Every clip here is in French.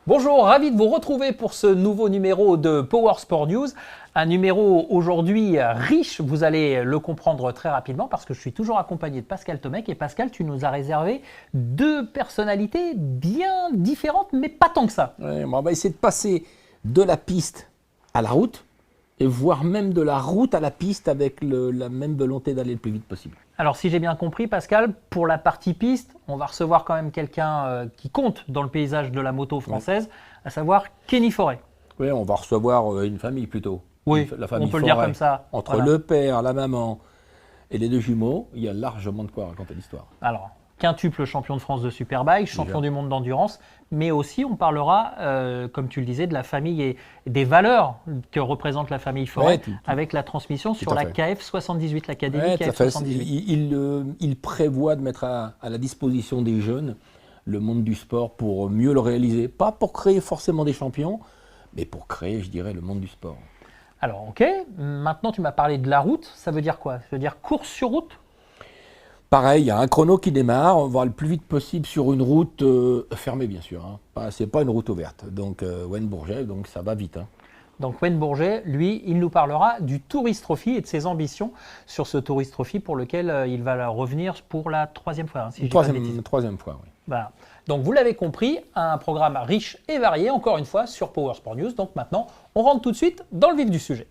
Bonjour, ravi de vous retrouver pour ce nouveau numéro de Power Sport News. Un numéro aujourd'hui riche, vous allez le comprendre très rapidement parce que je suis toujours accompagné de Pascal Tomec. Et Pascal, tu nous as réservé deux personnalités bien différentes, mais pas tant que ça. Ouais, on va essayer de passer de la piste à la route, et voire même de la route à la piste avec la même volonté d'aller le plus vite possible. Alors si j'ai bien compris Pascal, pour la partie piste, on va recevoir quand même quelqu'un qui compte dans le paysage de la moto française, à savoir Kenny Forêt. Oui, on va recevoir une famille plutôt. Oui, La famille on peut le dire Forêt. comme ça. Entre Voilà. le père, la maman et les deux jumeaux, il y a largement de quoi raconter l'histoire. Alors, quintuple champion de France de Superbike, champion du monde d'endurance, mais aussi on parlera, comme tu le disais, de la famille et des valeurs que représente la famille Forêt, avec la transmission sur la KF 78, l'Académie KF 78. Il prévoit de mettre à la disposition des jeunes le monde du sport pour mieux le réaliser. Pas pour créer forcément des champions, mais pour créer, je dirais, le monde du sport. Alors, ok, maintenant tu m'as parlé de la route, ça veut dire quoi? Ça veut dire course sur route? Pareil, il y a un chrono qui démarre, on va le plus vite possible sur une route fermée bien sûr. C'est pas une route ouverte, donc Wayne Bourget, donc ça va vite. Donc Wayne Bourget, lui, il nous parlera du Tourist Trophy et de ses ambitions sur ce Tourist Trophy pour lequel il va revenir pour la troisième fois. Si troisième fois, oui. Voilà. Donc vous l'avez compris, un programme riche et varié, encore une fois, sur Power Sport News. Donc maintenant, on rentre tout de suite dans le vif du sujet.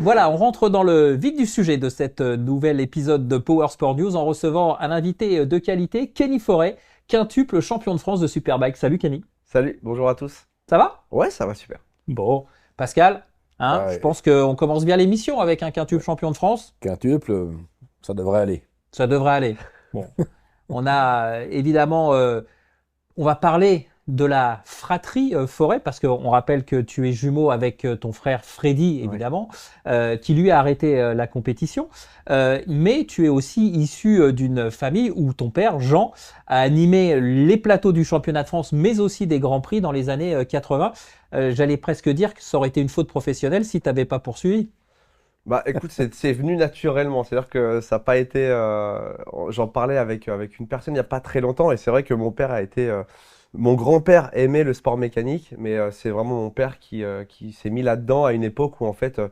Voilà, on rentre dans le vif du sujet de cet nouvel épisode de Power Sport News en recevant un invité de qualité, Kenny Forêt, quintuple champion de France de Superbike. Salut Kenny. Salut, bonjour à tous. Ça va? Ouais, ça va super. Bon, Pascal, je pense qu'on commence bien l'émission avec un quintuple champion de France. Quintuple, ça devrait aller. Ça devrait aller. Bon, on a évidemment, on va parler de la fratrie Forêt, parce qu'on rappelle que tu es jumeau avec ton frère Freddy, évidemment, qui lui a arrêté la compétition. Mais tu es aussi issu d'une famille où ton père, Jean, a animé les plateaux du championnat de France, mais aussi des Grands Prix dans les années 80. J'allais presque dire que ça aurait été une faute professionnelle si tu n'avais pas poursuivi. Bah écoute, c'est venu naturellement, c'est-à-dire que ça n'a pas été... j'en parlais avec une personne il n'y a pas très longtemps, et c'est vrai que mon père a été... Mon grand-père aimait le sport mécanique, mais c'est vraiment mon père qui s'est mis là-dedans à une époque où en fait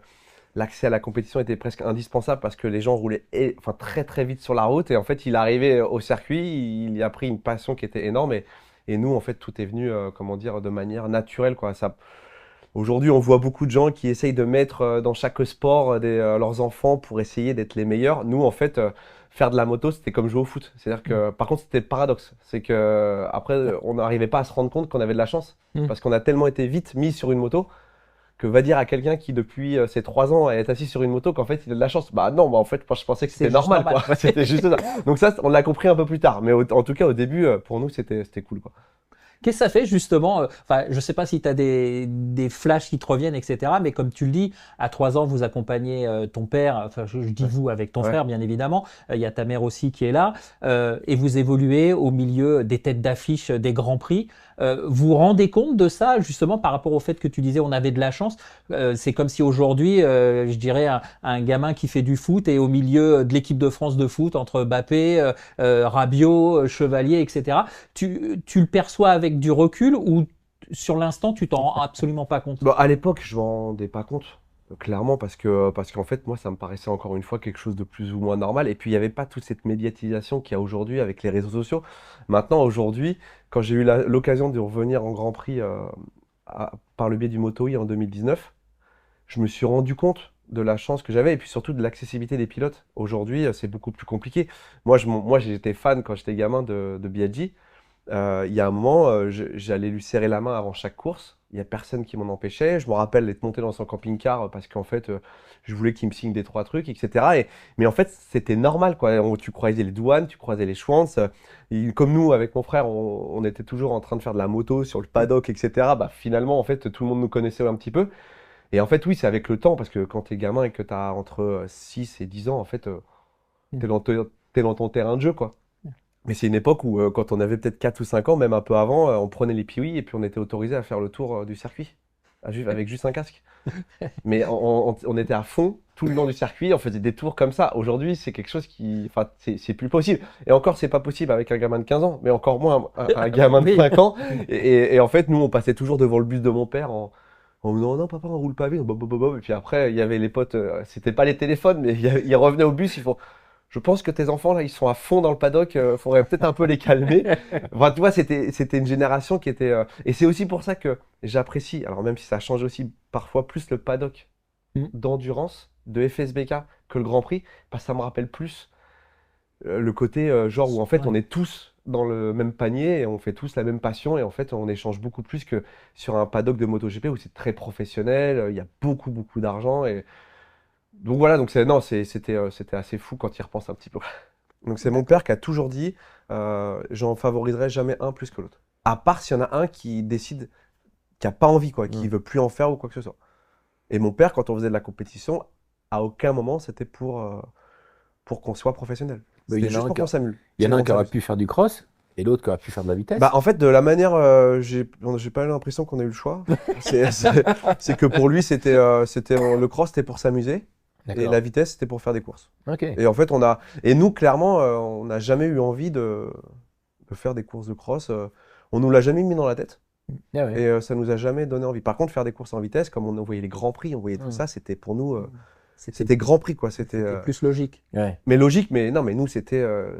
l'accès à la compétition était presque indispensable parce que les gens roulaient très très vite sur la route et en fait il arrivait au circuit, il y a pris une passion qui était énorme et nous en fait tout est venu comment dire de manière naturelle quoi. Aujourd'hui on voit beaucoup de gens qui essayent de mettre dans chaque sport leurs enfants pour essayer d'être les meilleurs. Nous en fait faire de la moto, c'était comme jouer au foot. C'est-à-dire que, par contre, c'était le paradoxe. C'est que après, on n'arrivait pas à se rendre compte qu'on avait de la chance. Parce qu'on a tellement été vite mis sur une moto que va dire à quelqu'un qui, depuis ses 3 ans, est assis sur une moto qu'en fait, il a de la chance. Bah non, en fait, moi, je pensais que c'était normal, quoi. C'était juste ça. Donc ça, on l'a compris un peu plus tard. Mais en tout cas, au début, pour nous, c'était cool, quoi. Qu'est-ce que ça fait justement, je ne sais pas si tu as des flashs qui te reviennent, etc. Mais comme tu le dis, à 3 ans, vous accompagnez ton père, enfin je dis vous avec ton frère bien évidemment, il y a ta mère aussi qui est là, et vous évoluez au milieu des têtes d'affiche des Grands Prix. Vous vous rendez compte de ça justement par rapport au fait que tu disais on avait de la chance. C'est comme si aujourd'hui, je dirais, un gamin qui fait du foot est au milieu de l'équipe de France de foot entre Mbappé, Rabiot, Chevalier, etc. Tu le perçois avec du recul ou sur l'instant tu t'en rends absolument pas compte? Bon, à l'époque, je m'en rendais pas compte. Clairement, parce qu'en fait, moi, ça me paraissait encore une fois quelque chose de plus ou moins normal. Et puis, il n'y avait pas toute cette médiatisation qu'il y a aujourd'hui avec les réseaux sociaux. Maintenant, aujourd'hui, quand j'ai eu l'occasion de revenir en Grand Prix par le biais du Moto-E en 2019, je me suis rendu compte de la chance que j'avais et puis surtout de l'accessibilité des pilotes. Aujourd'hui, c'est beaucoup plus compliqué. Moi, j'étais fan quand j'étais gamin de Biaggi. Il y a un moment, j'allais lui serrer la main avant chaque course. Il n'y a personne qui m'en empêchait. Je me rappelle d'être monté dans son camping-car parce qu'en fait, je voulais qu'il me signe 2-3 trucs, etc. Mais en fait, c'était normal, quoi. Tu croisais les douanes, tu croisais les Schwanz. Comme nous, avec mon frère, on était toujours en train de faire de la moto sur le paddock, etc. Bah, finalement, en fait, tout le monde nous connaissait un petit peu. Et en fait, oui, c'est avec le temps, parce que quand tu es gamin et que tu as entre 6 et 10 ans, en fait, t'es dans ton terrain de jeu, quoi. Mais c'est une époque où, quand on avait peut-être 4 ou 5 ans, même un peu avant, on prenait les piouis et puis on était autorisé à faire le tour du circuit, avec juste un casque. Mais on était à fond tout le long du circuit, on faisait des tours comme ça. Aujourd'hui, c'est quelque chose qui. Enfin, c'est plus possible. Et encore, c'est pas possible avec un gamin de 15 ans, mais encore moins un gamin de Oui. 5 ans. Et en fait, nous, on passait toujours devant le bus de mon père en me disant non, papa, on roule pas vite. Bob, bob, bob, bob. Et puis après, il y avait les potes, c'était pas les téléphones, mais ils revenaient au bus, ils font. Je pense que tes enfants, là, ils sont à fond dans le paddock, faudrait peut-être un peu les calmer. Enfin, tu vois, c'était une génération qui était. Et c'est aussi pour ça que j'apprécie, alors même si ça change aussi parfois plus le paddock Mm. d'endurance de FSBK que le Grand Prix, parce que ça me rappelle plus le côté genre où en fait Ouais. on est tous dans le même panier et on fait tous la même passion et en fait on échange beaucoup plus que sur un paddock de MotoGP où c'est très professionnel, il y a beaucoup d'argent et donc voilà, donc non, c'était assez fou quand il repense un petit peu. Donc c'est mon père qui a toujours dit j'en favoriserai jamais un plus que l'autre. À part s'il y en a un qui décide, qui a pas envie quoi, qui veut plus en faire ou quoi que ce soit. Et mon père, quand on faisait de la compétition, à aucun moment c'était pour qu'on soit professionnel. Mais il y C'était en a juste un pour qu'on s'amuse. Il y en a un C'est qui pour aurait qu'on pu faire du cross et l'autre qui aurait pu faire de la vitesse. bah, en fait, de la manière, j'ai pas eu l'impression qu'on ait eu le choix. C'est que pour lui, le cross, c'était pour s'amuser. Et D'accord. la vitesse, c'était pour faire des courses. Ok. Et en fait, et nous, clairement, on n'a jamais eu envie de faire des courses de cross. On nous l'a jamais mis dans la tête. Ah ouais. Et ça nous a jamais donné envie. Par contre, faire des courses en vitesse, comme on voyait les grands prix, on voyait tout ça, c'était pour nous, c'était grand prix, quoi. C'était plus logique. Ouais. mais logique, mais non, mais nous,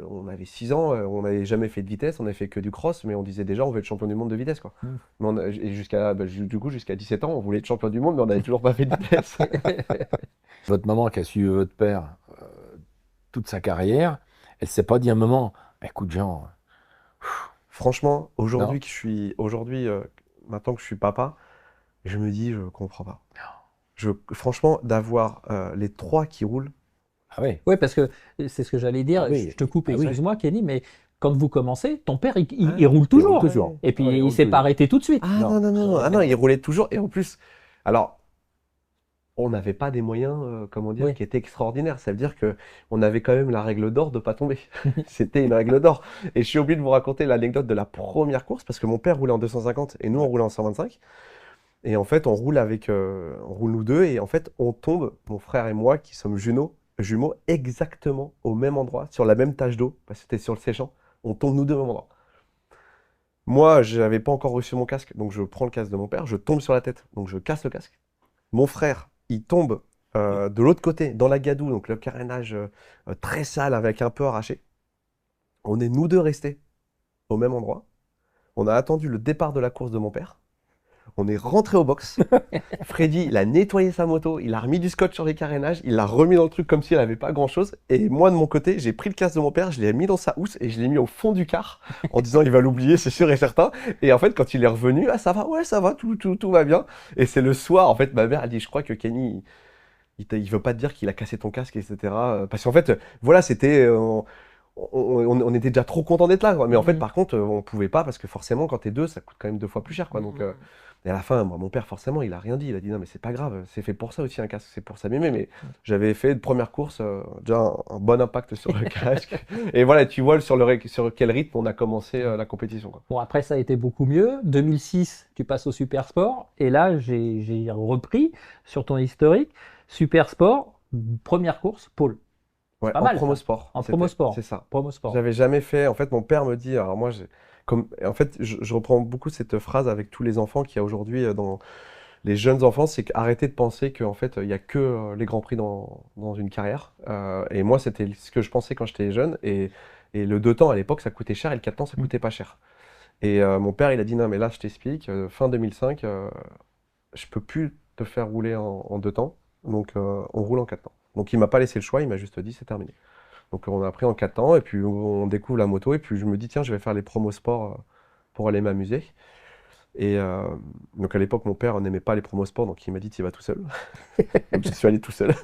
on avait 6 ans, on n'avait jamais fait de vitesse, on n'avait fait que du cross, mais on disait déjà, on veut être champion du monde de vitesse, quoi. Mm. Mais et du coup, jusqu'à 17 ans, on voulait être champion du monde, mais on n'avait toujours pas fait de vitesse. Votre maman qui a suivi votre père toute sa carrière, elle s'est pas dit un moment, bah, écoute Jean, Franchement, Non. maintenant que je suis papa, je me dis, je comprends pas. Franchement, d'avoir les 3 qui roulent, ah ouais. Oui, parce que c'est ce que j'allais dire. Ah oui. Je te coupe, Ah oui. excuse-moi, Kenny, mais quand vous commencez, ton père, il Ah, roule toujours. toujours. Et puis, Ouais, il il roule s'est pas toujours. arrêté tout de suite. ah Non. non, ah non, il roulait toujours, et en plus, alors, on n'avait pas des moyens, comment dire, Oui. qui étaient extraordinaires. Ça veut dire que on avait quand même la règle d'or de pas tomber. C'était une règle d'or. Et je suis obligé de vous raconter l'anecdote de la première course parce que mon père roulait en 250 et nous on roulait en 125. Et en fait, on roule nous deux et en fait, on tombe, mon frère et moi, qui sommes jumeaux, exactement au même endroit, sur la même tache d'eau, parce que c'était sur le séchant. On tombe nous deux au même endroit. Moi, je n'avais pas encore reçu mon casque, donc je prends le casque de mon père, je tombe sur la tête, donc je casse le casque. Mon frère, il tombe de l'autre côté, dans la gadoue, donc le carénage très sale avec un peu arraché. On est nous deux restés au même endroit. On a attendu le départ de la course de mon père. On est rentré au box. Freddy, il a nettoyé sa moto, il a remis du scotch sur les carénages, il l'a remis dans le truc comme s'il n'avait pas grand-chose. Et moi, de mon côté, j'ai pris le casque de mon père, je l'ai mis dans sa housse et je l'ai mis au fond du car en disant il va l'oublier, c'est sûr et certain. Et en fait, quand il est revenu, ah ça va, ouais, ça va, tout va bien. Et c'est le soir, en fait, ma mère a dit, je crois que Kenny, il veut pas te dire qu'il a cassé ton casque, etc. Parce qu'en fait, voilà, on était déjà trop contents d'être là, quoi. Mais en fait, Mhm. par contre, on pouvait pas parce que forcément, quand t'es deux, ça coûte quand même 2 fois plus cher, quoi. Donc, et à la fin, moi, mon père, forcément, il a rien dit. Il a dit non, mais c'est pas grave, c'est fait pour ça aussi un casque, c'est pour s'abîmer. Mais j'avais fait de première course déjà un bon impact sur le casque. Et voilà, tu vois sur quel rythme on a commencé la compétition, quoi. Bon, après, ça a été beaucoup mieux. 2006, tu passes au Super Sport. Et là, j'ai repris sur ton historique. Super Sport, première course, pôle. Ouais, Pas en mal, promo ça. sport. En promo sport. C'est ça. Promo sport. J'avais jamais fait. En fait, mon père me dit. Alors moi, en fait, je reprends beaucoup cette phrase avec tous les enfants qu'il y a aujourd'hui dans les jeunes enfants, c'est qu'arrêter de penser qu'en fait, il y a que les grands prix dans une carrière. Et moi, c'était ce que je pensais quand j'étais jeune. Et le 2 temps à l'époque, ça coûtait cher, et le 4 temps, ça coûtait pas cher. Et mon père, il a dit non, mais là, je t'explique. Fin 2005, je peux plus te faire rouler en 2 temps. Donc, on roule en 4 temps. Donc, il m'a pas laissé le choix. Il m'a juste dit c'est terminé. Donc on a pris en 4 temps et puis on découvre la moto et puis je me dis tiens je vais faire les promos sport pour aller m'amuser. Et donc à l'époque mon père n'aimait pas les promos sport donc il m'a dit tu y vas tout seul. Donc je suis allé tout seul.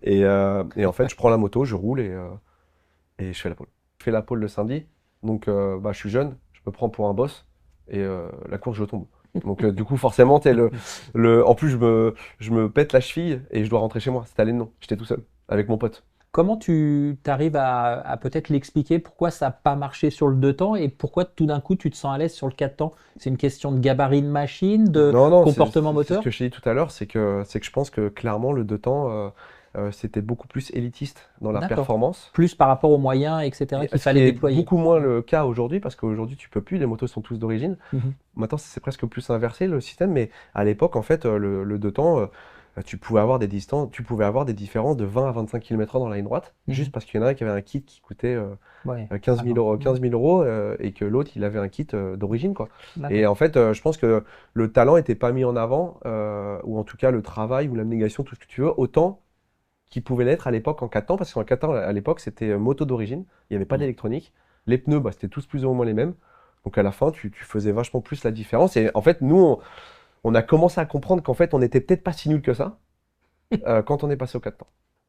Et en fait je prends la moto, je roule et je fais la pole. Je fais la pole le samedi, donc bah, je suis jeune, je me prends pour un boss et la course je tombe. Donc du coup forcément t'es en plus je me pète la cheville et je dois rentrer chez moi. C'était à Lennon, j'étais tout seul avec mon pote. Comment tu arrives à peut-être l'expliquer pourquoi ça n'a pas marché sur le 2 temps et pourquoi tout d'un coup tu te sens à l'aise sur le 4 temps? C'est une question de gabarit de machine, de Non, comportement c'est ce moteur? que je t'ai dit tout à l'heure, c'est que je pense que clairement le 2 temps, c'était beaucoup plus élitiste dans la D'accord. performance. Plus par rapport aux moyens, etc., qu'il Ce qui fallait est déployer. beaucoup moins le cas aujourd'hui, parce qu'aujourd'hui tu peux plus, les motos sont tous d'origine. Mhm. Maintenant c'est presque plus inversé le système, mais à l'époque en fait le 2 temps, tu pouvais avoir des distances, tu pouvais avoir des différences de 20 à 25 km/h dans la ligne droite, juste parce qu'il y en a un qui avait un kit qui coûtait Ouais. 15 000 euros, 15 000 euros et que l'autre il avait un kit d'origine quoi. Et en fait, je pense que le talent n'était pas mis en avant, ou en tout cas le travail ou l'abnégation, tout ce que tu veux, autant qu'il pouvait l'être à l'époque en 4 temps, parce qu'en 4 temps à l'époque c'était moto d'origine, il n'y avait pas d'électronique, les pneus bah, c'était tous plus ou moins les mêmes, donc à la fin tu faisais vachement plus la différence. Et en fait, nous on a commencé à comprendre qu'en fait on n'était peut-être pas si nul que ça quand on est passé au 4 temps.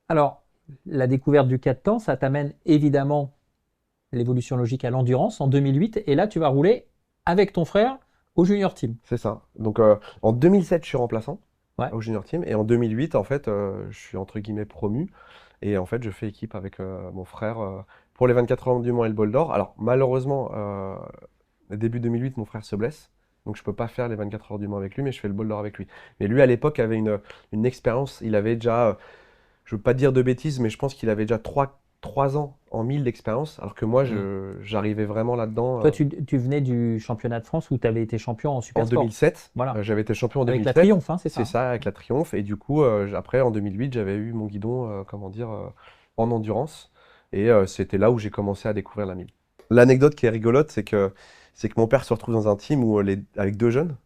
Alors, la découverte du 4 temps, ça t'amène évidemment l'évolution logique à l'endurance en 2008. Et là, tu vas rouler avec ton frère au Junior Team. C'est ça. Donc en 2007 je suis remplaçant. Ouais. Au Junior Team. Et en 2008, en fait, je suis entre guillemets promu. Et en fait, je fais équipe avec mon frère pour les 24 heures du Mans et le Bol d'Or. Alors, malheureusement, début 2008, mon frère se blesse. Donc, je peux pas faire les 24 heures du Mans avec lui, mais je fais le Bol d'Or avec lui. Mais lui, à l'époque, avait une expérience. Il avait déjà, je veux pas dire de bêtises, mais je pense qu'il avait déjà 3 ans en 1000 d'expérience. Alors que moi, j'arrivais vraiment là-dedans. Toi, tu venais du championnat de France où tu avais été champion en En Super Sport. 2007, Voilà. j'avais été champion en Avec 2007. la Triomphe, hein, c'est ça. C'est ça, avec la Triomphe. Et du coup, après, en 2008, j'avais eu mon guidon, comment dire, en endurance. Et c'était là où j'ai commencé à découvrir la 1000. L'anecdote qui est rigolote, c'est que mon père se retrouve dans un team où, avec 2 jeunes,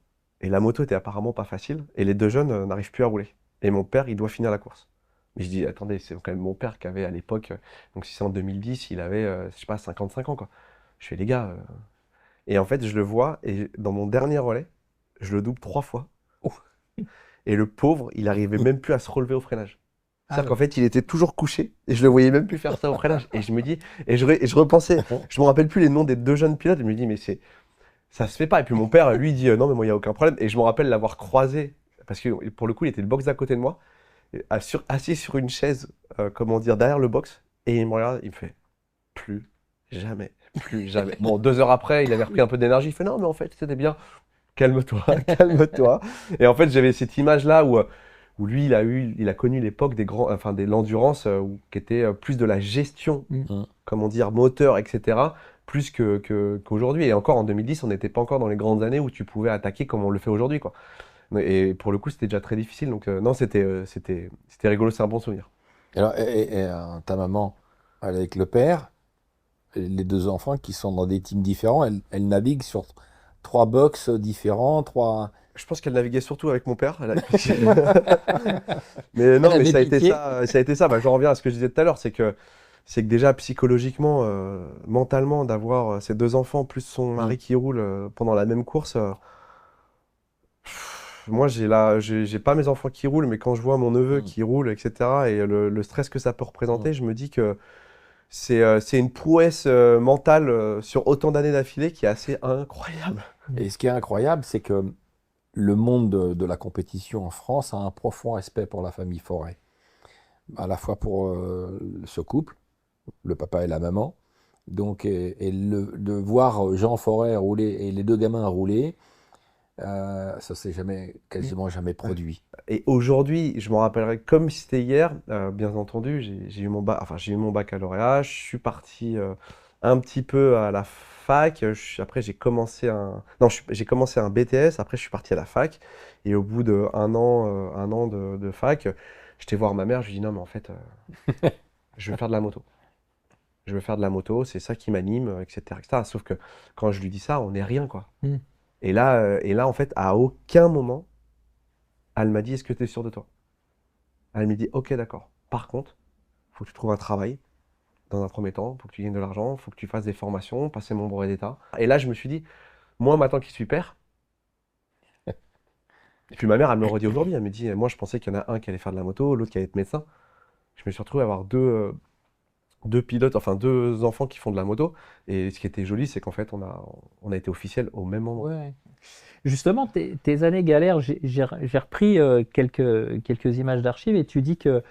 et la moto était apparemment pas facile, et les 2 jeunes n'arrivent plus à rouler. Et mon père, il doit finir la course. Mais je dis, attendez, c'est quand même mon père qui avait à l'époque, donc si c'est en 2010, il avait, je sais pas, 55 ans, quoi. Je fais, les gars. Et en fait, je le vois, et dans mon dernier relais, je le double 3 fois. Et le pauvre, il arrivait même plus à se relever au freinage. C'est-à-dire qu'en fait, il était toujours couché et je le voyais même plus faire ça au freinage. Et je me dis, et je repensais, je me rappelle plus les noms des 2 jeunes pilotes. Je me dis, mais ça se fait pas. Et puis mon père, lui, dit, non, mais moi, il n'y a aucun problème. Et je me rappelle l'avoir croisé, parce que pour le coup, il était le box d'à côté de moi, assis sur une chaise, comment dire, derrière le box. Et il me regarde, il me fait, plus jamais, plus jamais. Bon, 2 heures après, il avait repris un peu d'énergie. Il fait, non, mais en fait, c'était bien. Calme-toi, calme-toi. Et en fait, j'avais cette image-là où lui, il a connu l'époque de l'endurance, qui était plus de la gestion, comment dire, moteur, etc., plus qu'aujourd'hui. Et encore en 2010, on n'était pas encore dans les grandes années où tu pouvais attaquer comme on le fait aujourd'hui, quoi. Et pour le coup, c'était déjà très difficile. Donc non, c'était rigolo, c'est un bon souvenir. Alors, ta maman, elle est avec le père, les 2 enfants qui sont dans des teams différents, elle navigue sur 3 box différents, 3. Je pense qu'elle naviguait surtout avec mon père. Mais non, mais ça a été ça. Bah, j'en reviens à ce que je disais tout à l'heure, c'est que déjà psychologiquement, mentalement, d'avoir ces 2 enfants plus son mari qui roule pendant la même course. Moi, j'ai pas mes enfants qui roulent, mais quand je vois mon neveu qui roule, etc., et le stress que ça peut représenter, je me dis que c'est une prouesse mentale sur autant d'années d'affilée qui est assez incroyable. Et ce qui est incroyable, c'est que le monde de la compétition en France a un profond respect pour la famille Forêt. À la fois pour ce couple, le papa et la maman. Donc, de voir Jean Forêt rouler et les 2 gamins rouler, ça s'est quasiment jamais produit. Et aujourd'hui, je m'en rappellerai comme si c'était hier. Bien entendu, j'ai eu mon baccalauréat. Je suis parti un petit peu à la fac. Après, j'ai commencé j'ai commencé un BTS. Après, je suis parti à la fac. Et au bout d'un an de fac, j'étais voir ma mère. Je lui dis non, mais en fait, je veux faire de la moto. Je veux faire de la moto. C'est ça qui m'anime, etc., etc. Sauf que quand je lui dis ça, on n'est rien, quoi. Et là, en fait, à aucun moment, elle m'a dit, est-ce que tu es sûr de toi? Elle m'a dit, ok, d'accord. Par contre, il faut que tu trouves un travail dans un premier temps, il faut que tu gagnes de l'argent, il faut que tu fasses des formations, passer mon brevet d'État. Et là, je me suis dit, moi, maintenant qui suis père, et puis ma mère, elle me le redit aujourd'hui, elle me dit, moi, je pensais qu'il y en a un qui allait faire de la moto, l'autre qui allait être médecin. Je me suis retrouvé à avoir 2 pilotes, enfin 2 enfants qui font de la moto. Et ce qui était joli, c'est qu'en fait, on a été officiel au même moment. Ouais. Justement, tes années galères, j'ai repris quelques images d'archives et tu dis que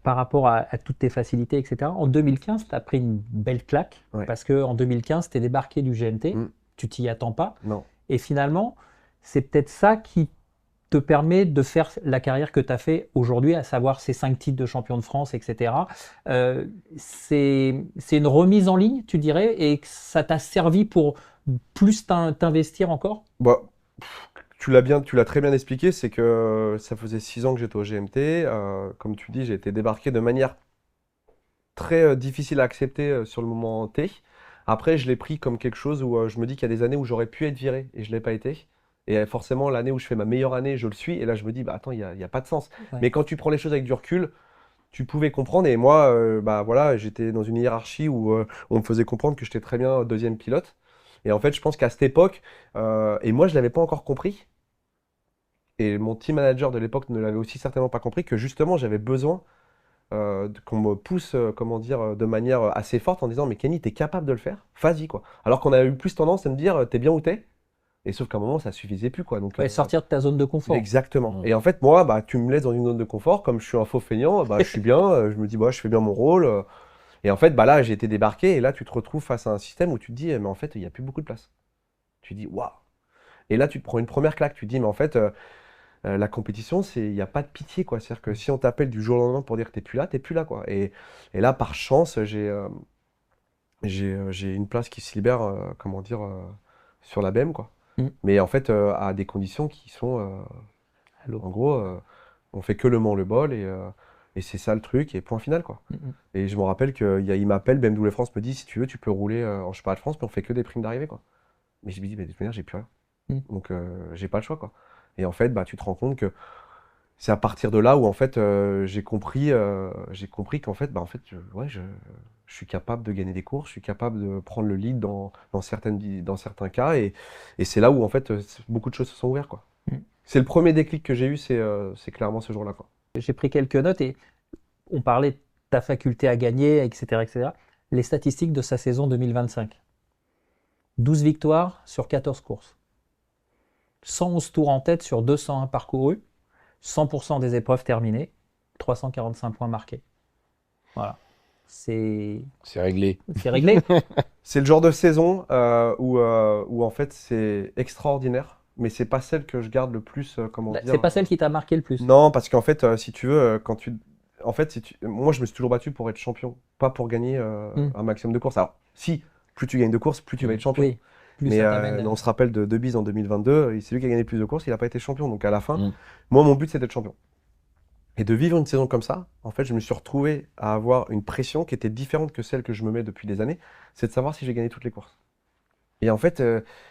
par rapport à toutes tes facilités, etc. En 2015, tu as pris une belle claque parce qu'en 2015, tu es débarqué du GNT, tu t'y attends pas. Non. Et finalement, c'est peut-être ça qui te permet de faire la carrière que tu as fait aujourd'hui, à savoir ces 5 titres de champion de France, etc. C'est une remise en ligne, tu dirais, et que ça t'a servi pour plus t'investir encore? Bah, tu l'as très bien expliqué, c'est que ça faisait 6 ans que j'étais au GMT. Comme tu dis, j'ai été débarqué de manière très difficile à accepter sur le moment T. Après, je l'ai pris comme quelque chose où je me dis qu'il y a des années où j'aurais pu être viré et je ne l'ai pas été. Et forcément, l'année où je fais ma meilleure année, je le suis. Et là, je me dis, bah attends, il y a pas de sens. Ouais. Mais quand tu prends les choses avec du recul, tu pouvais comprendre. Et moi, bah voilà, j'étais dans une hiérarchie où on me faisait comprendre que j'étais très bien deuxième pilote. Et en fait, je pense qu'à cette époque, et moi, je l'avais pas encore compris. Et mon team manager de l'époque ne l'avait aussi certainement pas compris que justement, j'avais besoin qu'on me pousse, comment dire, de manière assez forte en disant, mais Kenny, t'es capable de le faire? Vas-y, quoi. Alors qu'on a eu plus tendance à me dire, t'es bien où t'es? Et sauf qu'à un moment, ça suffisait plus, quoi. Donc, Ouais, sortir de ta zone de confort. exactement. Et en fait, moi, bah, tu me laisses dans une zone de confort, comme je suis un faux feignant, bah, je suis bien, je me dis, bah, je fais bien mon rôle. Et en fait, bah, là, j'ai été débarqué, et là, tu te retrouves face à un système où tu te dis, mais en fait, il n'y a plus beaucoup de place. Tu te dis, waouh! Et là, tu te prends une première claque, tu te dis, mais en fait, la compétition, il n'y a pas de pitié, quoi. C'est-à-dire que si on t'appelle du jour au lendemain pour dire que t'es plus là, quoi. Et là, par chance, j'ai une place qui se libère, comment dire, sur la BEM, quoi. Mais en fait, à des conditions qui sont, en gros, on fait que le Mans, le bol, et c'est ça le truc, et point final, quoi. Et je me rappelle qu'il m'appelle, BMW France me dit, si tu veux, tu peux rouler en championnat de France, mais on fait que des primes d'arrivée, quoi. Mais je me dis, mais de toute manière, j'ai plus rien. Donc, j'ai pas le choix, quoi. Et en fait, bah, tu te rends compte que c'est à partir de là où en fait j'ai compris qu'en fait bah en fait je suis capable de gagner des courses, je suis capable de prendre le lead dans certains cas, et c'est là où en fait beaucoup de choses se sont ouvertes, quoi. C'est le premier déclic que j'ai eu, c'est clairement ce jour-là, quoi. J'ai pris quelques notes et on parlait de ta faculté à gagner, etc., etc. Les statistiques de sa saison 2025. 12 victoires sur 14 courses. 111 tours en tête sur 201 parcourus. 100% des épreuves terminées, 345 points marqués. Voilà. C'est réglé. C'est réglé. C'est le genre de saison où en fait c'est extraordinaire, mais c'est pas celle que je garde le plus, comment dire. C'est pas celle qui t'a marqué le plus. Non, parce qu'en fait, si tu veux, en fait, moi je me suis toujours battu pour être champion, pas pour gagner un maximum de courses. Alors, si, plus tu gagnes de courses, plus tu vas être champion. Oui. Mais on se rappelle de Bise en 2022, c'est lui qui a gagné le plus de courses, il n'a pas été champion. Donc à la fin, moi mon but c'est d'être champion. Et de vivre une saison comme ça, en fait je me suis retrouvé à avoir une pression qui était différente que celle que je me mets depuis des années, c'est de savoir si j'ai gagné toutes les courses. Et en fait,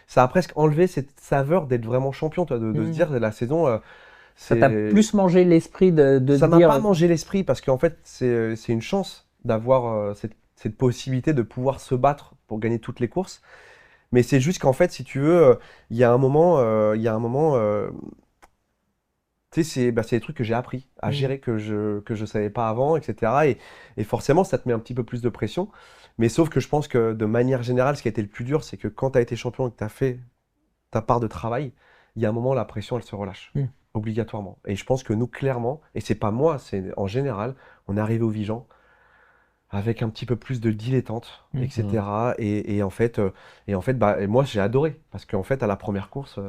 ça a presque enlevé cette saveur d'être vraiment champion, toi, de se dire la saison. Ça t'a plus mangé l'esprit de ça se m'a dire. pas mangé l'esprit parce qu'en fait c'est une chance d'avoir cette possibilité de pouvoir se battre pour gagner toutes les courses. Mais c'est juste qu'en fait, si tu veux, il y a un moment, tu sais, c'est des trucs que j'ai appris à gérer, que je savais pas avant, etc. Et forcément, ça te met un petit peu plus de pression. Mais sauf que je pense que de manière générale, ce qui a été le plus dur, c'est que quand tu as été champion et que tu as fait ta part de travail, il y a un moment, la pression, elle se relâche, obligatoirement. Et je pense que nous, clairement, et c'est pas moi, c'est en général, on est arrivé au Vigan avec un petit peu plus de dilettante, etc. Et en fait, bah, et moi j'ai adoré, parce qu'en fait à la première course,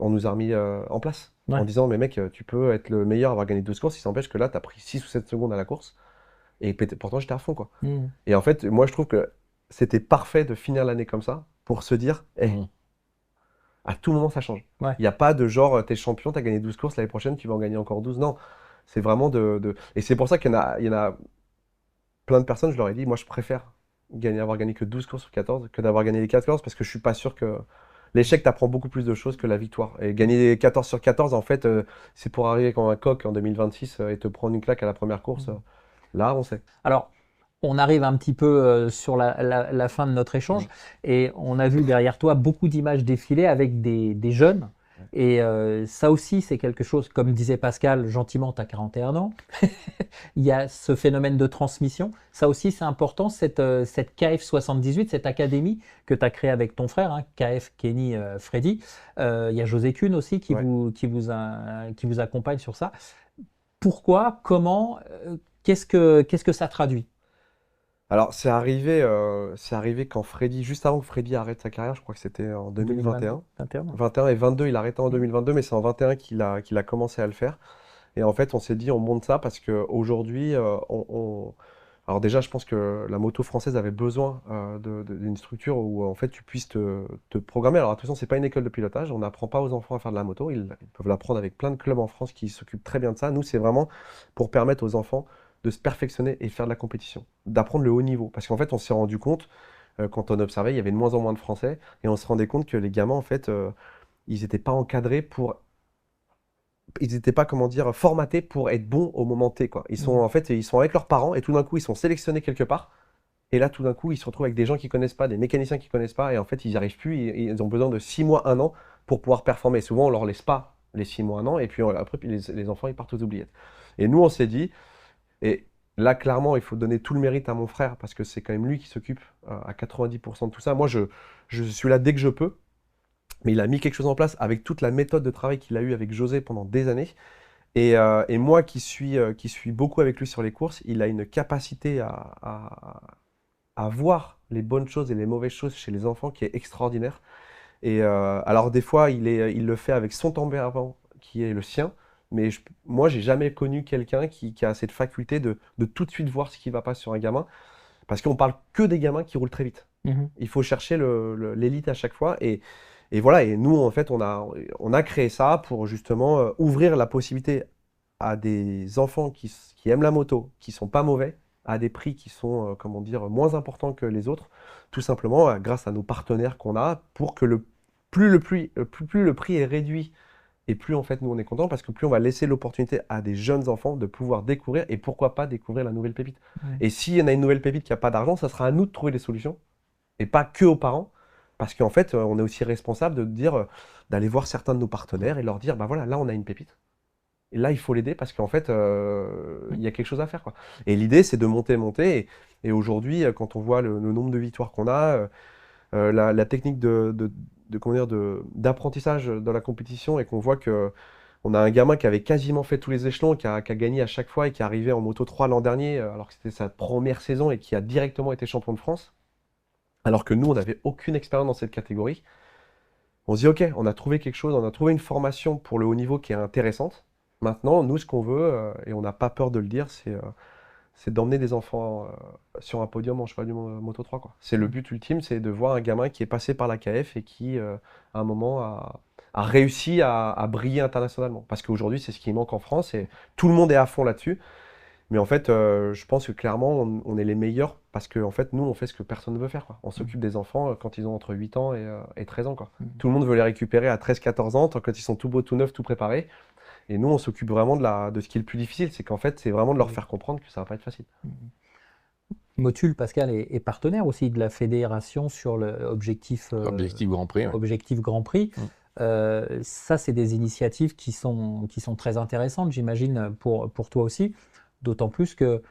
on nous a remis en place, en disant, mais mec, tu peux être le meilleur, avoir gagné 12 courses, il s'empêche que là, tu as pris 6 ou 7 secondes à la course, et pourtant j'étais à fond, quoi. Et en fait, moi je trouve que c'était parfait de finir l'année comme ça, pour se dire, à tout moment ça change. Il n'y a pas de genre, t'es champion, t'as gagné 12 courses, l'année prochaine tu vas en gagner encore 12, non. C'est vraiment Et c'est pour ça qu'il y en a plein de personnes, je leur ai dit, moi je préfère avoir gagné que 12 courses sur 14 que d'avoir gagné les 14, parce que je suis pas sûr que l'échec t'apprend beaucoup plus de choses que la victoire. Et gagner 14 sur 14, en fait, c'est pour arriver comme un coq en 2026 et te prendre une claque à la première course. Là, on sait. Alors, on arrive un petit peu sur la fin de notre échange et on a vu derrière toi beaucoup d'images défiler avec des jeunes. Et ça aussi, c'est quelque chose, comme disait Pascal, gentiment, tu as 41 ans. Il y a ce phénomène de transmission. Ça aussi, c'est important, cette KF 78, cette académie que tu as créée avec ton frère, hein, KF, Kenny, Freddy. Il y a José Kuhn aussi qui vous accompagne sur ça. Pourquoi? Comment? Qu'est-ce que ça traduit? Alors, c'est arrivé quand Freddy, juste avant que Freddy arrête sa carrière, je crois que c'était en 2021. 2021. 21 et 22, il a arrêté en 2022, mais c'est en 21 qu'il a commencé à le faire. Et en fait, on s'est dit, on monte ça parce qu'aujourd'hui, alors déjà, je pense que la moto française avait besoin d'une structure où en fait tu puisses te programmer. Alors attention, c'est pas une école de pilotage, on n'apprend pas aux enfants à faire de la moto, ils peuvent l'apprendre avec plein de clubs en France qui s'occupent très bien de ça. Nous, c'est vraiment pour permettre aux enfants de se perfectionner et faire de la compétition, d'apprendre le haut niveau. Parce qu'en fait, on s'est rendu compte, quand on observait, il y avait de moins en moins de Français, et on se rendait compte que les gamins, en fait, ils n'étaient pas encadrés ils n'étaient pas, comment dire, formatés pour être bons au moment T, quoi. En fait, ils sont avec leurs parents et tout d'un coup, ils sont sélectionnés quelque part. Et là, tout d'un coup, ils se retrouvent avec des gens qu'ils connaissent pas, des mécaniciens qu'ils connaissent pas. Et en fait, ils n'y arrivent plus. Ils ont besoin de 6 mois, 1 an pour pouvoir performer. Souvent, on leur laisse pas les 6 mois, 1 an. Et puis après, les enfants, ils partent aux oubliettes. Et nous, on s'est dit, et là, clairement, il faut donner tout le mérite à mon frère parce que c'est quand même lui qui s'occupe à 90% de tout ça. Moi, je suis là dès que je peux. Mais il a mis quelque chose en place avec toute la méthode de travail qu'il a eue avec José pendant des années. Et moi qui suis beaucoup avec lui sur les courses, il a une capacité à voir les bonnes choses et les mauvaises choses chez les enfants qui est extraordinaire. Et alors des fois, il le fait avec son tempérament qui est le sien, mais moi, j'ai jamais connu quelqu'un qui a cette faculté de tout de suite voir ce qui va pas sur un gamin, parce qu'on parle que des gamins qui roulent très vite. Il faut chercher l'élite à chaque fois. Et voilà, et nous, en fait, on a créé ça pour justement ouvrir la possibilité à des enfants qui aiment la moto, qui sont pas mauvais, à des prix qui sont, comment dire, moins importants que les autres, tout simplement grâce à nos partenaires qu'on a, pour que plus le prix est réduit, et plus en fait nous on est content, parce que plus on va laisser l'opportunité à des jeunes enfants de pouvoir découvrir, et pourquoi pas découvrir la nouvelle pépite. Ouais. Et s'il y en a une nouvelle pépite qui n'a pas d'argent, ça sera à nous de trouver des solutions, et pas que aux parents. Parce qu'en fait, on est aussi responsable de dire, d'aller voir certains de nos partenaires et leur dire, bah voilà, là on a une pépite. Et là, il faut l'aider parce qu'en fait, il y a quelque chose à faire, quoi. Et l'idée, c'est de monter. Et aujourd'hui, quand on voit le nombre de victoires qu'on a, la technique comment dire, d'apprentissage dans la compétition, et qu'on voit que on a un gamin qui avait quasiment fait tous les échelons, qui a gagné à chaque fois et qui est arrivé en Moto 3 l'an dernier, alors que c'était sa première saison, et qui a directement été champion de France. Alors que nous, on n'avait aucune expérience dans cette catégorie. On se dit, OK, on a trouvé quelque chose, on a trouvé une formation pour le haut niveau qui est intéressante. Maintenant, nous, ce qu'on veut, et on n'a pas peur de le dire, c'est d'emmener des enfants sur un podium en cheval du Moto 3, quoi. C'est le but ultime, c'est de voir un gamin qui est passé par la KF et qui, à un moment, a réussi à briller internationalement. Parce qu'aujourd'hui, c'est ce qui manque en France, et tout le monde est à fond là-dessus. Mais en fait, je pense que clairement, on est les meilleurs parce que en fait, nous, on fait ce que personne ne veut faire, quoi. On s'occupe des enfants quand ils ont entre 8 ans et 13 ans, quoi. Tout le monde veut les récupérer à 13-14 ans, quand ils sont tout beaux, tout neufs, tout préparés. Et nous, on s'occupe vraiment de ce qui est le plus difficile. C'est qu'en fait, c'est vraiment de leur faire comprendre que ça va pas être facile. Motul, Pascal, est partenaire aussi de la fédération sur l'objectif Objectif Grand Prix. Ouais. Objectif Grand Prix. Ça, c'est des initiatives qui sont très intéressantes, j'imagine, pour toi aussi. D'autant plus que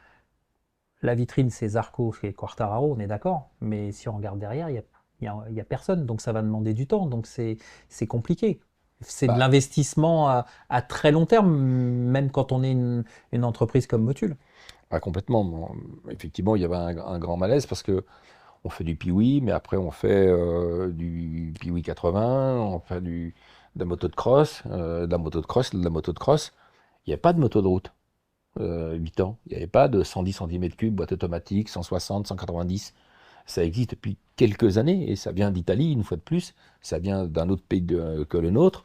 la vitrine, c'est Zarco et Quartararo, on est d'accord. Mais si on regarde derrière, il y a personne. Donc ça va demander du temps. Donc c'est compliqué. C'est de l'investissement à très long terme, même quand on est une entreprise comme Motul. Ah, complètement. Bon, effectivement, il y avait un grand malaise parce que on fait du Piwi, mais après on fait du Piwi 80, on fait de la moto de cross, de la moto de cross, de la moto de cross. Il n'y avait pas de moto de route. 8 ans. Il n'y avait pas de 110 cm3, boîte automatique, 160, 190. Ça existe depuis quelques années et ça vient d'Italie, une fois de plus. Ça vient d'un autre pays que le nôtre.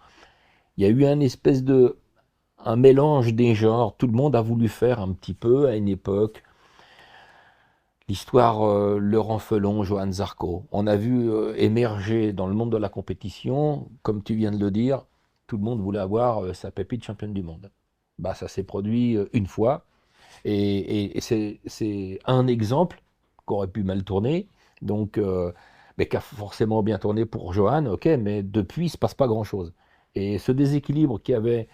Il y a eu un mélange des genres. Tout le monde a voulu faire un petit peu à une époque. L'histoire Laurent Felon, Johan Zarco. On a vu émerger dans le monde de la compétition, comme tu viens de le dire, tout le monde voulait avoir sa pépite championne du monde. Bah, ça s'est produit une fois, et c'est un exemple qui aurait pu mal tourner, donc, mais qui a forcément bien tourné pour Johan, ok, mais depuis, il ne se passe pas grand-chose. Et ce déséquilibre qu'il y avait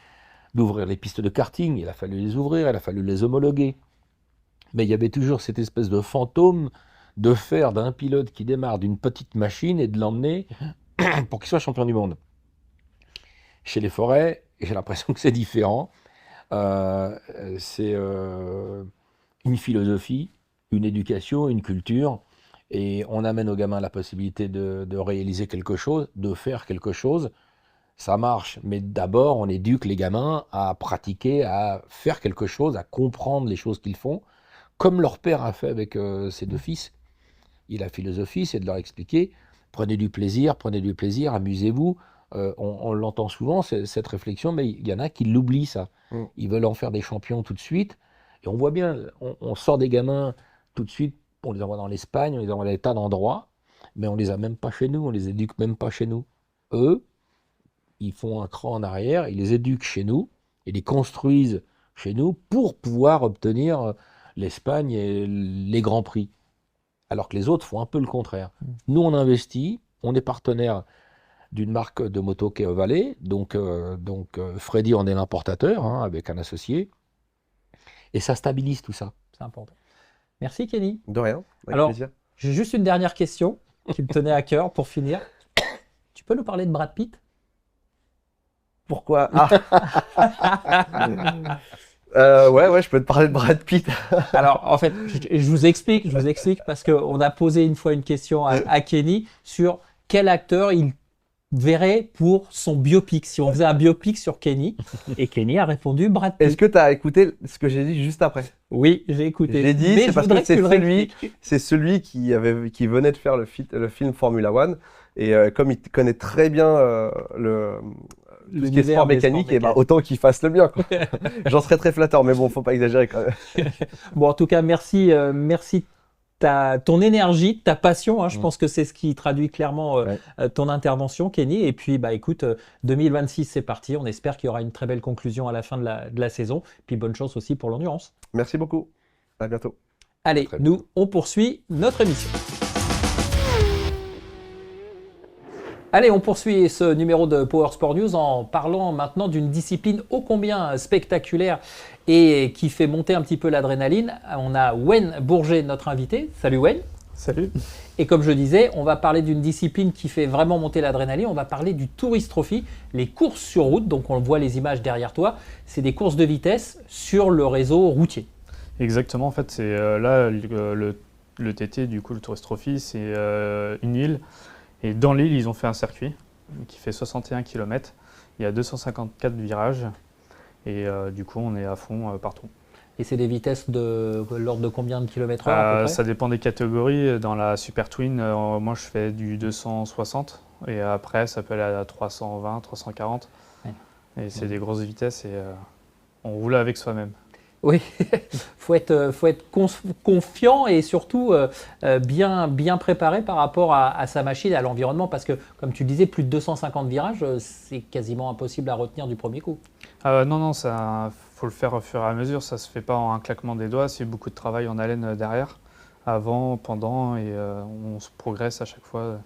d'ouvrir les pistes de karting, il a fallu les ouvrir, il a fallu les homologuer, mais il y avait toujours cette espèce de fantôme de faire d'un pilote qui démarre d'une petite machine et de l'emmener pour qu'il soit champion du monde. Chez les Forêts, j'ai l'impression que c'est différent. C'est une philosophie, une éducation, une culture, et on amène aux gamins la possibilité de réaliser quelque chose, de faire quelque chose. Ça marche, mais d'abord, on éduque les gamins à pratiquer, à faire quelque chose, à comprendre les choses qu'ils font, comme leur père a fait avec ses deux fils. La philosophie, c'est de leur expliquer, prenez du plaisir, amusez-vous. On l'entend souvent, cette réflexion, mais il y en a qui l'oublient, ça. Ils veulent en faire des champions tout de suite. Et on voit bien, on sort des gamins tout de suite, on les envoie dans l'Espagne, on les envoie dans des tas d'endroits, mais on les a même pas chez nous, on les éduque même pas chez nous. Eux, ils font un cran en arrière, ils les éduquent chez nous, ils les construisent chez nous pour pouvoir obtenir l'Espagne et les grands prix. Alors que les autres font un peu le contraire. Nous, on investit, on est partenaire d'une marque de moto qui est Valley, donc Freddy en est l'importateur, hein, avec un associé, et ça stabilise tout ça. C'est important. Merci Kenny. De rien, avec Alors, plaisir. j'ai juste une dernière question qui me tenait à cœur pour finir. Tu peux nous parler de Brad Pitt? Pourquoi? Ouais, je peux te parler de Brad Pitt. Alors, en fait, je vous explique parce qu'on a posé une fois une question à Kenny sur quel acteur il verrait pour son biopic, si on faisait un biopic sur Kenny. Et Kenny a répondu Brad Pitt. Est-ce que tu as écouté ce que j'ai dit juste après? Oui, j'ai écouté. J'ai dit, mais c'est parce que c'est celui qui venait de faire le film Formula One. Et comme il connaît très bien tout ce qui est sport mécanique, et bah, autant qu'il fasse le bien, quoi. J'en serais très flatteur, mais bon, faut pas exagérer quand même. Bon, en tout cas, merci ton énergie, ta passion. Hein, je pense que c'est ce qui traduit clairement ton intervention, Kenny. Et puis, bah, écoute, 2026, c'est parti. On espère qu'il y aura une très belle conclusion à la fin de la saison. Puis bonne chance aussi pour l'endurance. Merci beaucoup. À bientôt. Allez, nous, on poursuit notre émission. Allez, on poursuit ce numéro de Power Sport News en parlant maintenant d'une discipline ô combien spectaculaire et qui fait monter un petit peu l'adrénaline. On a Wayne Bourget, notre invité. Salut Wayne. Salut. Et comme je disais, on va parler d'une discipline qui fait vraiment monter l'adrénaline. On va parler du Tourist Trophy, les courses sur route. Donc on voit les images derrière toi. C'est des courses de vitesse sur le réseau routier. Exactement, en fait, c'est là le TT, du coup, le Tourist Trophy, c'est une île. Et dans l'île, ils ont fait un circuit qui fait 61 km. Il y a 254 virages. Et du coup, on est à fond partout. Et c'est des vitesses de l'ordre de combien de kilomètres heure à peu près? Ça dépend des catégories. Dans la Super Twin, moi, je fais du 260. Et après, ça peut aller à 320, 340. Ouais. Et c'est des grosses vitesses et on roule avec soi-même. Oui, faut être confiant et surtout bien préparé par rapport à sa machine et à l'environnement parce que, comme tu le disais, plus de 250 virages, c'est quasiment impossible à retenir du premier coup. Non, ça faut le faire au fur et à mesure, ça se fait pas en un claquement des doigts, c'est beaucoup de travail en haleine derrière, avant, pendant et on se progresse à chaque fois.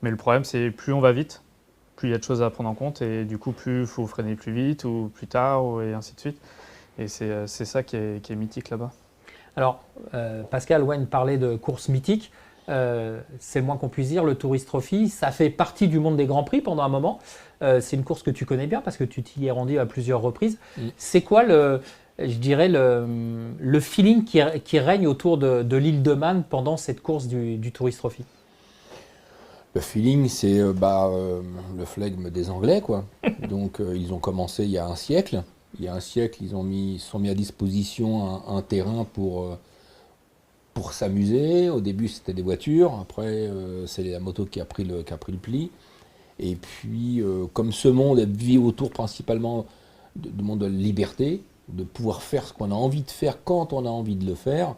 Mais le problème, c'est plus on va vite, plus il y a de choses à prendre en compte et du coup, plus il faut freiner plus vite ou plus tard et ainsi de suite. Et c'est ça qui est mythique là-bas. Alors, Pascal, Wayne parlait de courses mythiques. C'est le moins qu'on puisse dire. Le Tourist Trophy, ça fait partie du monde des Grands Prix pendant un moment. C'est une course que tu connais bien parce que tu t'y es rendu à plusieurs reprises. C'est quoi le feeling qui règne autour de l'île de Man pendant cette course du Tourist Trophy? Le feeling, c'est le flegme des Anglais, quoi. Donc, ils ont commencé il y a un siècle. Il y a un siècle, ils sont mis à disposition un terrain pour s'amuser. Au début, c'était des voitures. Après, c'est la moto qui a pris le pli. Et puis, comme ce monde vit autour principalement du monde de la liberté, de pouvoir faire ce qu'on a envie de faire quand on a envie de le faire,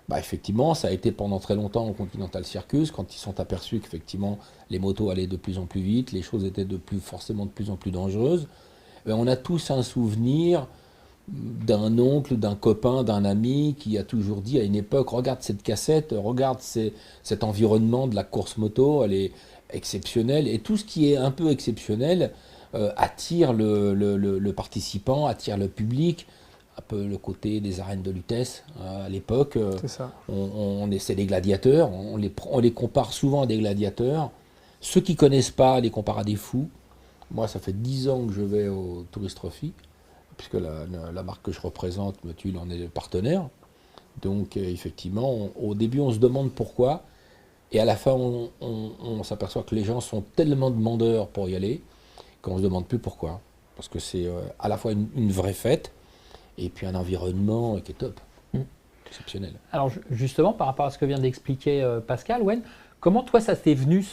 bah, effectivement, ça a été pendant très longtemps au Continental Circus, quand ils sont aperçus qu'effectivement, les motos allaient de plus en plus vite, les choses étaient forcément de plus en plus dangereuses. On a tous un souvenir d'un oncle, d'un copain, d'un ami qui a toujours dit à une époque, regarde cette cassette, regarde cet environnement de la course moto, elle est exceptionnelle. Et tout ce qui est un peu exceptionnel attire le participant, attire le public, un peu le côté des arènes de Lutèce à l'époque. C'est ça. C'est des gladiateurs, on les compare souvent à des gladiateurs. Ceux qui ne connaissent pas les comparent à des fous. Moi, ça fait 10 ans que je vais au Tourist Trophy. puisque la marque que je représente, Motul, en est partenaire. Donc effectivement, au début on se demande pourquoi, et à la fin on s'aperçoit que les gens sont tellement demandeurs pour y aller qu'on ne se demande plus pourquoi. Parce que c'est à la fois une vraie fête, et puis un environnement qui est top, exceptionnel. Alors justement, par rapport à ce que vient d'expliquer Pascal, Wen, comment toi ça t'est venu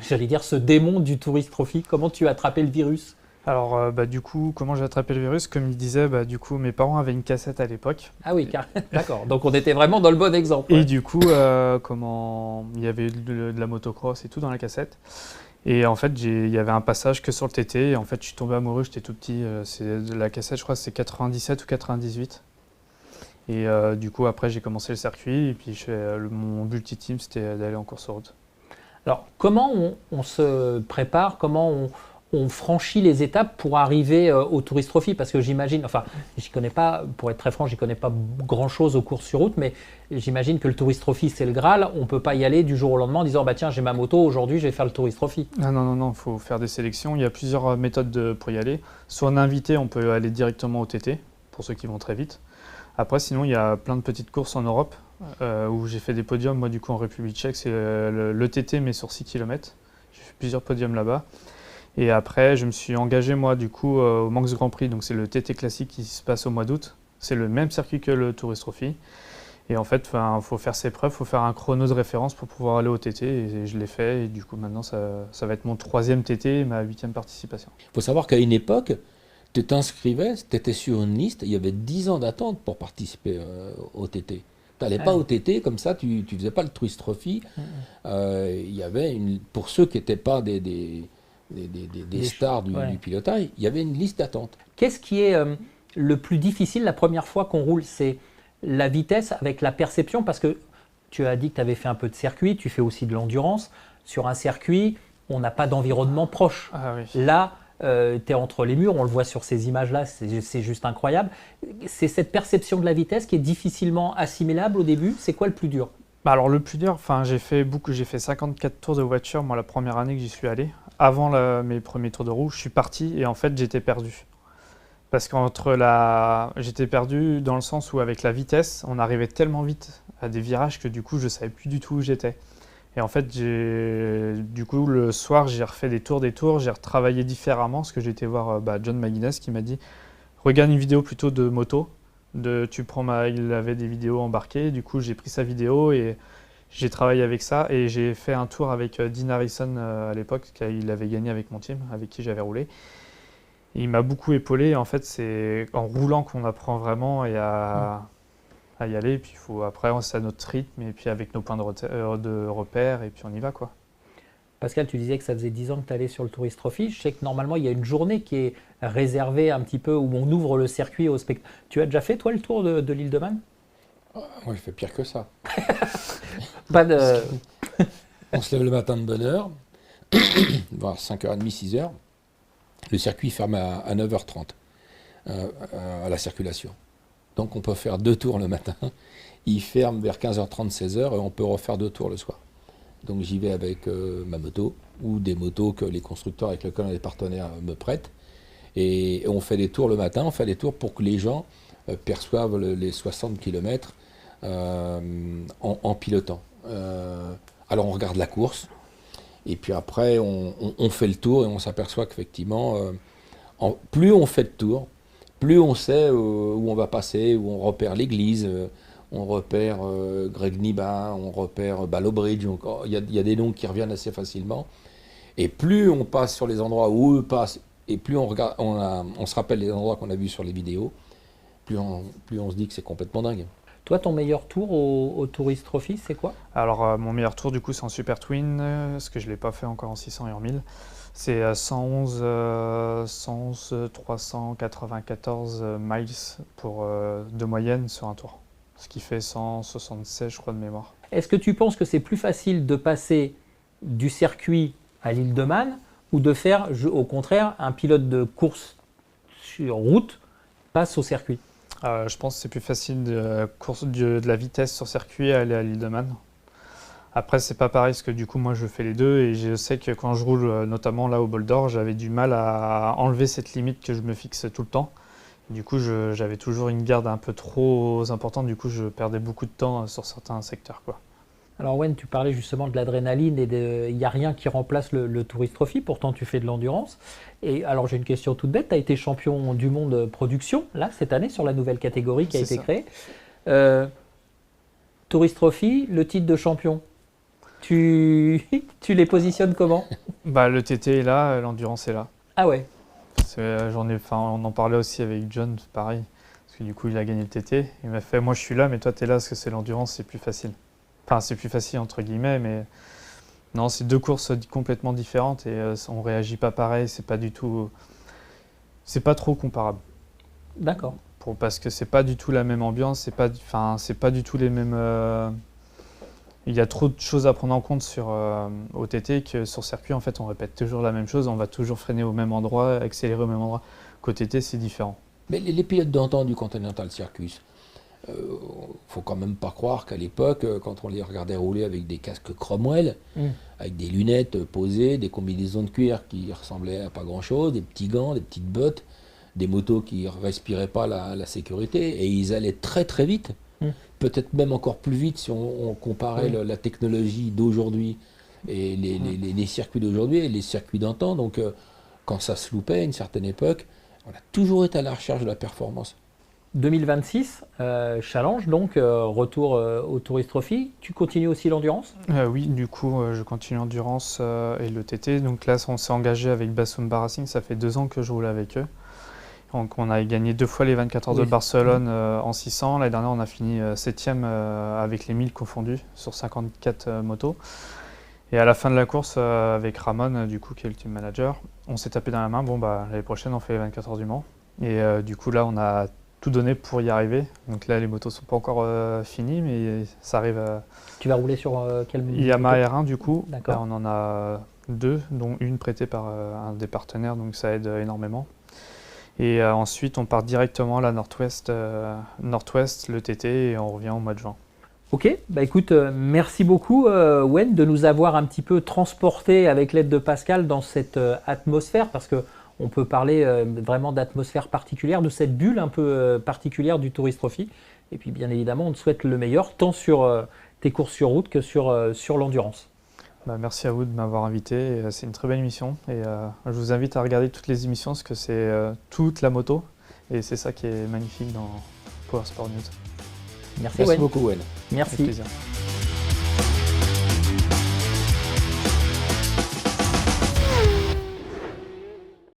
j'allais dire ce démon du Tourist Trophy? Comment tu as attrapé le virus? Alors, du coup, comment j'ai attrapé le virus? Comme il disait, du coup, mes parents avaient une cassette à l'époque. Ah oui, d'accord. Donc on était vraiment dans le bon exemple. Et Ouais. du coup, il y avait de la motocross et tout dans la cassette. Et en fait, il y avait un passage que sur le TT. Et en fait, je suis tombé amoureux, j'étais tout petit. La cassette, je crois, c'est 97 ou 98. Et du coup, après, j'ai commencé le circuit. Et puis, mon but ultime, c'était d'aller en course route. Alors comment on se prépare? Comment on franchit les étapes pour arriver au Tourist Trophy? Parce que j'imagine, enfin, j'y connais pas, pour être très franc, j'y connais pas grand-chose aux courses sur route, mais j'imagine que le Tourist Trophy, c'est le Graal. On peut pas y aller du jour au lendemain en disant, bah tiens, j'ai ma moto, aujourd'hui, je vais faire le Tourist Trophy. Ah non, il faut faire des sélections. Il y a plusieurs méthodes pour y aller. Soit en invité, on peut aller directement au TT, pour ceux qui vont très vite. Après, sinon, il y a plein de petites courses en Europe où j'ai fait des podiums. Moi, du coup, en République tchèque, c'est le TT, mais sur 6 km. J'ai fait plusieurs podiums là-bas. Et après, je me suis engagé, moi, du coup, au Manx Grand Prix. Donc, c'est le TT classique qui se passe au mois d'août. C'est le même circuit que le Tourist Trophy. Et en fait, il faut faire ses preuves, il faut faire un chrono de référence pour pouvoir aller au TT. Et je l'ai fait. Et du coup, maintenant, ça va être mon 3e TT et ma 8e participation. Il faut savoir qu'à une époque, tu t'inscrivais, tu étais sur une liste, il y avait 10 ans d'attente pour participer au TT. Tu n'allais pas au TT, comme ça, tu ne faisais pas le Tourist Trophy. Il y avait pour ceux qui n'étaient pas des stars du pilotage, il y avait une liste d'attente. Qu'est-ce qui est le plus difficile la première fois qu'on roule? C'est la vitesse avec la perception, parce que tu as dit que tu avais fait un peu de circuit, tu fais aussi de l'endurance. Sur un circuit, on n'a pas d'environnement proche. Ah oui. Là, tu es entre les murs, on le voit sur ces images-là, c'est juste incroyable. C'est cette perception de la vitesse qui est difficilement assimilable au début. C'est quoi le plus dur? Alors le plus dur, j'ai fait 54 tours de voiture, moi la première année que j'y suis allé. Avant mes premiers tours de roue, je suis parti et en fait j'étais perdu. Parce j'étais perdu dans le sens où avec la vitesse, on arrivait tellement vite à des virages que du coup je savais plus du tout où j'étais. Et en fait, du coup le soir j'ai refait des tours, j'ai retravaillé différemment parce que j'ai été voir John McGuinness qui m'a dit regarde une vidéo plutôt de moto. Il avait des vidéos embarquées, du coup j'ai pris sa vidéo et j'ai travaillé avec ça et j'ai fait un tour avec Dean Harrison à l'époque, il avait gagné avec mon team, avec qui j'avais roulé. Et il m'a beaucoup épaulé. En fait, c'est en roulant qu'on apprend vraiment et à y aller. Et puis après, c'est à notre rythme et puis avec nos points de repère et puis on y va, quoi. Pascal, tu disais que ça faisait 10 ans que tu allais sur le Tourist Trophy. Je sais que normalement, il y a une journée qui est réservée un petit peu où on ouvre le circuit au spectacle. Tu as déjà fait, toi, le tour de l'île de Man? Moi, je fais pire que ça. Pas de... On se lève le matin de bonne heure, vers 5h30, 6h. Le circuit ferme à 9h30 à la circulation. Donc on peut faire 2 tours le matin. Il ferme vers 15h30, 16h et on peut refaire 2 tours le soir. Donc j'y vais avec ma moto ou des motos que les constructeurs avec lesquels on est partenaires me prêtent. Et on fait des tours le matin, on fait des tours pour que les gens perçoivent les 60 km en pilotant. Alors on regarde la course. Et puis après, on fait le tour et on s'aperçoit qu'effectivement, plus on fait de tours, plus on sait où on va passer, où on repère l'église, on repère Greg Niba, on repère Ballobridge. Il y a des noms qui reviennent assez facilement. Et plus on passe sur les endroits où eux passent, et plus on se rappelle les endroits qu'on a vus sur les vidéos, plus on se dit que c'est complètement dingue. Toi, ton meilleur tour au Tourist Trophy, c'est quoi? Alors, mon meilleur tour, du coup, c'est en Super Twin, parce que je ne l'ai pas fait encore en 600 et en 1000. C'est 111 394 miles de moyenne sur un tour. Ce qui fait 176, je crois, de mémoire. Est-ce que tu penses que c'est plus facile de passer du circuit à l'île de Man ou de faire, au contraire, un pilote de course sur route passe au circuit? Je pense que c'est plus facile de la vitesse sur circuit à aller à l'île de Man. Après, c'est pas pareil parce que du coup, moi, je fais les deux et je sais que quand je roule, notamment là au Bol d'Or, j'avais du mal à enlever cette limite que je me fixe tout le temps. Du coup, j'avais toujours une garde un peu trop importante. Du coup, je perdais beaucoup de temps sur certains secteurs, quoi. Alors Wen, tu parlais justement de l'adrénaline et il n'y a rien qui remplace le Tourist Trophy, pourtant tu fais de l'endurance. Et alors j'ai une question toute bête, tu as été champion du monde production, là, cette année, sur la nouvelle catégorie qui a été créée. Tourist Trophy, le titre de champion, tu les positionnes comment? Bah, le TT est là, l'endurance est là. Ah ouais. On en parlait aussi avec John, pareil. Parce que du coup, il a gagné le TT. Il m'a fait, moi je suis là, mais toi tu es là parce que c'est l'endurance, c'est plus facile. Enfin, c'est plus facile entre guillemets, mais non, c'est deux courses complètement différentes et on réagit pas pareil. C'est pas trop comparable. D'accord. Parce que c'est pas du tout la même ambiance, c'est pas du tout les mêmes. Il y a trop de choses à prendre en compte au TT que sur circuit. En fait, on répète toujours la même chose, on va toujours freiner au même endroit, accélérer au même endroit. Qu'au TT, c'est différent. Mais les pilotes d'antan du Continental Circus, faut quand même pas croire qu'à l'époque, quand on les regardait rouler avec des casques Cromwell, avec des lunettes posées, des combinaisons de cuir qui ressemblaient à pas grand-chose, des petits gants, des petites bottes, des motos qui respiraient pas la sécurité, et ils allaient très très vite, peut-être même encore plus vite si on comparait la technologie d'aujourd'hui et les circuits d'aujourd'hui et les circuits d'antan. Donc quand ça se loupait à une certaine époque, on a toujours été à la recherche de la performance. 2026, challenge, donc retour au Tourist Trophy. Tu continues aussi l'endurance? Oui, du coup, je continue l'endurance et le TT. Donc là, on s'est engagé avec Bassoum Racing. Ça fait 2 ans que je roule avec eux. Donc on a gagné 2 fois les 24 heures de Barcelone en 600. L'année dernière, on a fini 7e avec les 1000 confondus sur 54 motos. Et à la fin de la course, avec Ramon, du coup, qui est le team manager, on s'est tapé dans la main. Bon, bah, l'année prochaine, on fait les 24 heures du Mans. Et du coup, là, on a tout donné pour y arriver. Donc là, les motos ne sont pas encore finies, mais ça arrive. Tu vas rouler sur quelle moto? Yamaha R1, du coup. D'accord. On en a 2, dont une prêtée par un des partenaires, donc ça aide énormément. Et ensuite, on part directement à la Nord-Ouest, le TT, et on revient au mois de juin. Ok, bah écoute, merci beaucoup Wen de nous avoir un petit peu transporté avec l'aide de Pascal dans cette atmosphère, parce que on peut parler vraiment d'atmosphère particulière, de cette bulle un peu particulière du Tourist Trophy. Et puis bien évidemment, on te souhaite le meilleur, tant sur tes courses sur route que sur l'endurance. Bah, merci à vous de m'avoir invité, c'est une très belle émission. Et je vous invite à regarder toutes les émissions, parce que c'est toute la moto, et c'est ça qui est magnifique dans Power Sport News. Merci Wen. Beaucoup Wen. Merci. Avec plaisir.